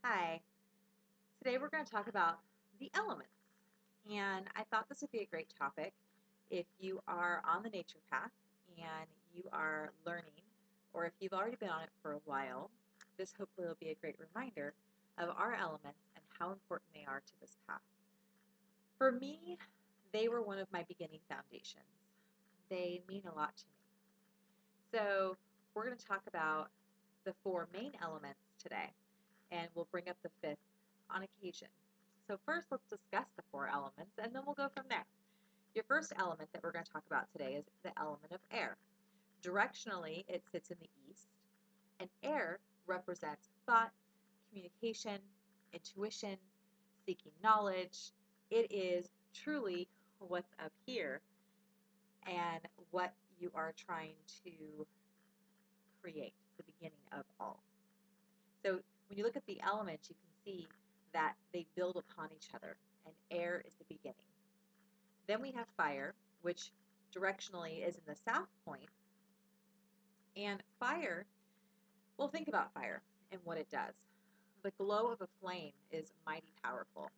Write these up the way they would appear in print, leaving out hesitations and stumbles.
Hi, today we're going to talk about the elements. And I thought this would be a great topic if you are on the nature path and you are learning, or if you've already been on it for a while. This hopefully will be a great reminder of our elements and how important they are to this path. For me, they were one of my beginning foundations. They mean a lot to me. So, we're going to talk about the four main elements today, and we'll bring up the fifth on occasion. So, first, let's discuss the four elements, and then we'll go from there. Your first element that we're going to talk about today is the element of air. Directionally, it sits in the east, and air represents thought, communication, intuition, seeking knowledge. It is truly what's up here and what you are trying to create, the beginning of all. So when you look at the elements, you can see that they build upon each other, and air is the beginning. Then we have fire, which directionally is in the south point, and fire, well, think about fire and what it does. The glow of a flame is mighty powerful,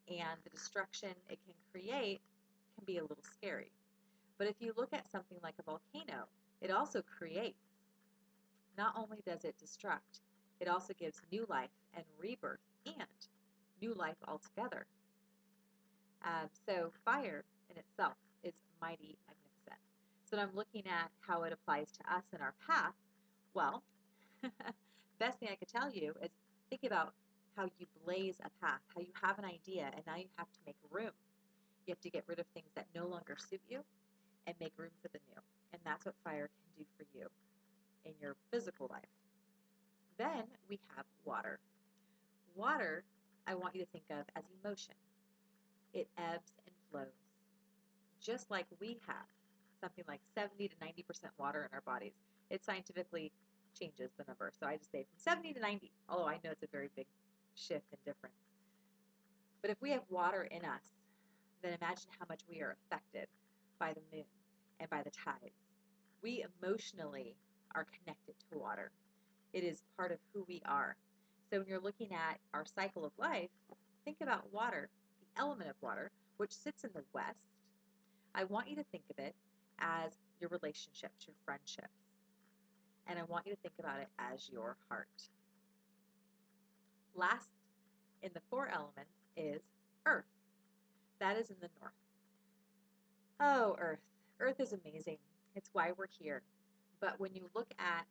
and the destruction it can create can be a little scary. But if you look at something like a volcano, it also creates. Not only does it destruct, it also gives new life and rebirth and new life altogether. So fire in itself is mighty magnificent. So when I'm looking at how it applies to us in our path, well, best thing I could tell you is think about how you blaze a path, how you have an idea, and now you have to make room. You have to get rid of things that no longer suit you and make room for the new. And that's what fire can do for you in your physical life. Then we have water. Water, I want you to think of as emotion. It ebbs and flows, just like we have something like 70 to 90% water in our bodies. It scientifically changes the number. So I just say from 70 to 90, although I know it's a very big shift and difference. But if we have water in us, then imagine how much we are affected by the moon and by the tides. We emotionally are connected to water. It is part of who we are. So when you're looking at our cycle of life, think about water, the element of water, which sits in the west. I want you to think of it as your relationships, your friendships. And I want you to think about it as your heart. Last in the four elements is earth. That is in the north. Oh, earth. Earth is amazing. It's why we're here. But when you look at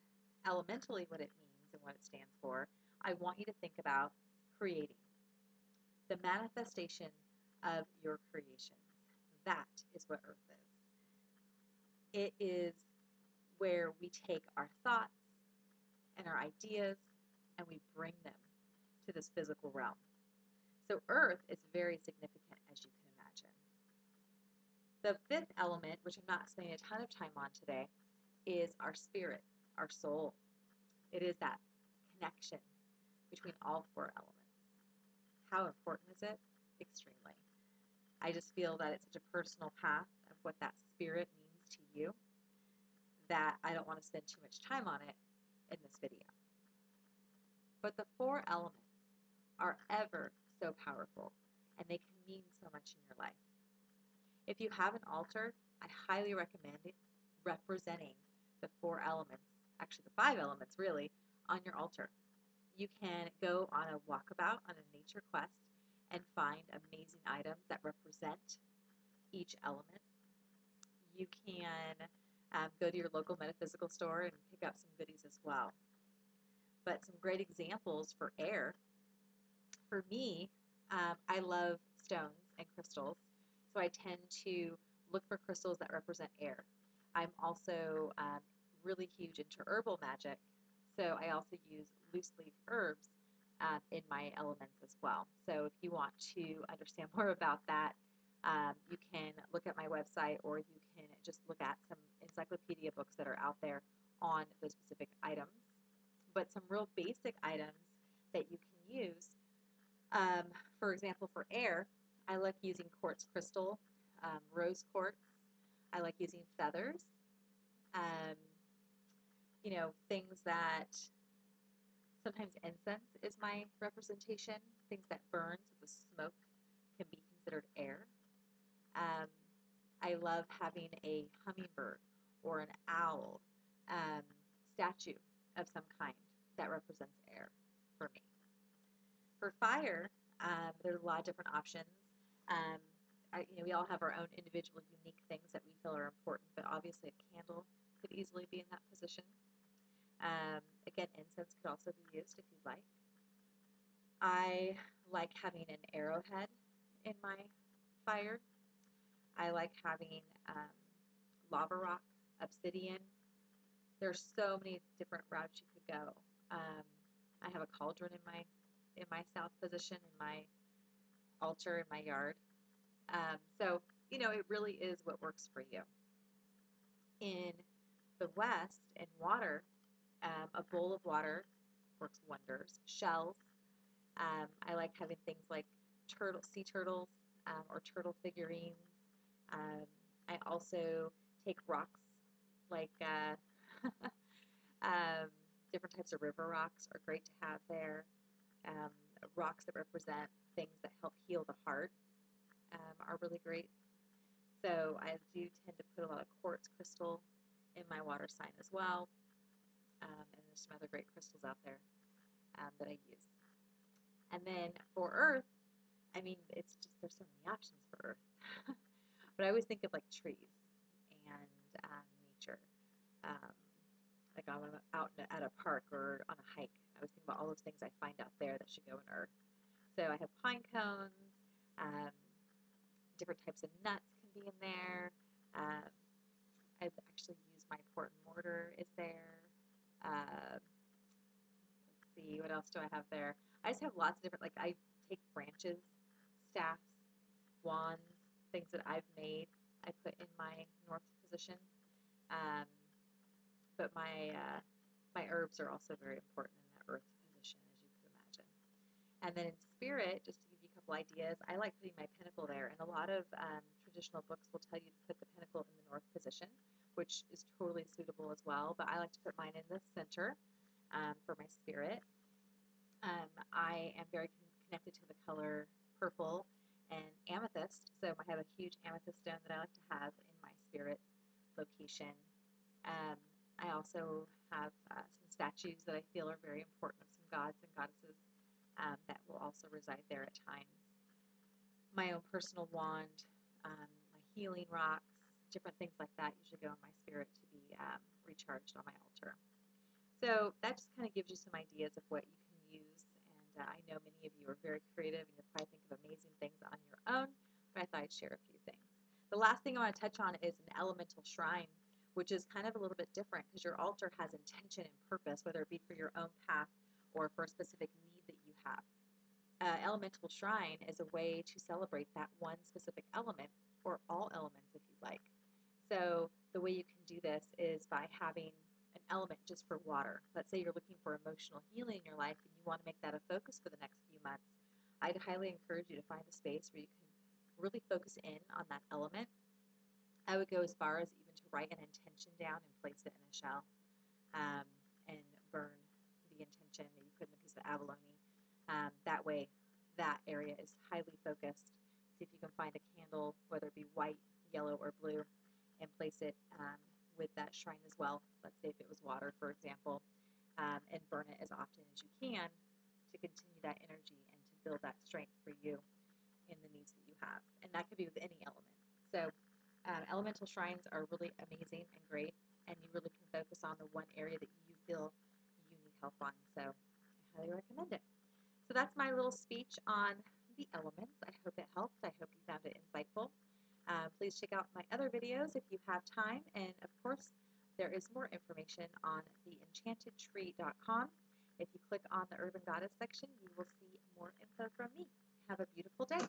elementally what it means and what it stands for, I want you to think about creating, the manifestation of your creations. That is what earth is. It is where we take our thoughts and our ideas and we bring them to this physical realm. So earth is very significant, as you can imagine. The fifth element, which I'm not spending a ton of time on today, is our spirit, our soul. It is that connection between all four elements. How important is it? Extremely. I just feel that it's such a personal path of what that spirit means to you that I don't want to spend too much time on it in this video. But the four elements are ever so powerful and they can mean so much in your life. If you have an altar, I highly recommend it representing the four elements, actually the five elements really, on your altar. You can go on a walkabout, on a nature quest, and find amazing items that represent each element. You can go to your local metaphysical store and pick up some goodies as well. But some great examples for air. For me, I love stones and crystals, so I tend to look for crystals that represent air. I'm also really huge into herbal magic, so I also use loose leaf herbs in my elements as well. So if you want to understand more about that, you can look at my website or you can just look at some encyclopedia books that are out there on those specific items. But some real basic items that you can use, for example, for air, I like using quartz crystal, rose quartz. I like using feathers. Um, things that Sometimes incense is my representation, things that burn, so the smoke can be considered air. Um, I love having a hummingbird or an owl um, statue of some kind that represents air for me. For fire, there's a lot of different options. Um, we all have our own individual, unique things that we feel are important, but obviously a candle could easily be in that position. Again, incense could also be used if you'd like. I like having an arrowhead in my fire. I like having lava rock, obsidian. There's so many different routes you could go. Um, I have a cauldron in my south position in my altar in my yard. So it really is what works for you. In the west, in water, a bowl of water works wonders. Shells. I like having things like sea turtles or turtle figurines. Um, I also take rocks like um, different types of river rocks are great to have there. Um, Rocks that represent things that help heal the heart are really great. So I do tend to put a lot of quartz crystal in my water sign as well. And there's some other great crystals out there that I use. And then for earth, I mean, it's just there's so many options for earth. But I always think of like trees and nature. Um, like I'm out at a park or on a hike. I always think about all those things I find out there that should go in earth. So I have pine cones, um, different types of nuts can be in there. Um, I've actually used my port and mortar is there. Let's see, what else do I have there? I just have lots of different, like I take branches, staffs, wands, things that I've made. I put in my north position. Um, but my herbs are also very important in that earth position, as you could imagine. And then in spirit, just to give you a couple ideas, I like putting my pinnacle there. And a lot of traditional books will tell you to put the pinnacle in the north position, which is totally suitable as well. But I like to put mine in the center for my spirit. I am very connected to the color purple and amethyst. So I have a huge amethyst stone that I like to have in my spirit location. Um, I also have some statues that I feel are very important of some gods and goddesses that will also reside there at times. My own personal wand, my healing rocks, different things like that usually go in my spirit to be recharged on my altar. So that just kind of gives you some ideas of what you can use. And I know many of you are very creative and you'll probably think of amazing things on your own, but I thought I'd share a few things. The last thing I want to touch on is an elemental shrine, which is kind of a little bit different because your altar has intention and purpose, whether it be for your own path or for a specific need that you have. Elemental shrine is a way to celebrate that one specific element or all elements if you like. So the way you can do this is by having an element just for water. Let's say you're looking for emotional healing in your life and you want to make that a focus for the next few months. I'd highly encourage you to find a space where you can really focus in on that element. I would go as far as even to write an intention down and place it in a shell um, and burn the intention that you put in a piece of abalone. That way, that area is highly focused. See if you can find a candle, whether it be white, yellow, or blue, and place it with that shrine as well. Let's say if it was water, for example, and burn it as often as you can to continue that energy and to build that strength for you in the needs that you have. And that could be with any element. So elemental shrines are really amazing and great, and you really can focus on the one area that you feel you need help on. So I highly recommend it. So that's my little speech on the elements. I hope it helped. I hope you found it insightful. Please check out my other videos if you have time. And of course, there is more information on theenchantedtree.com. If you click on the Urban Goddess section, you will see more info from me. Have a beautiful day.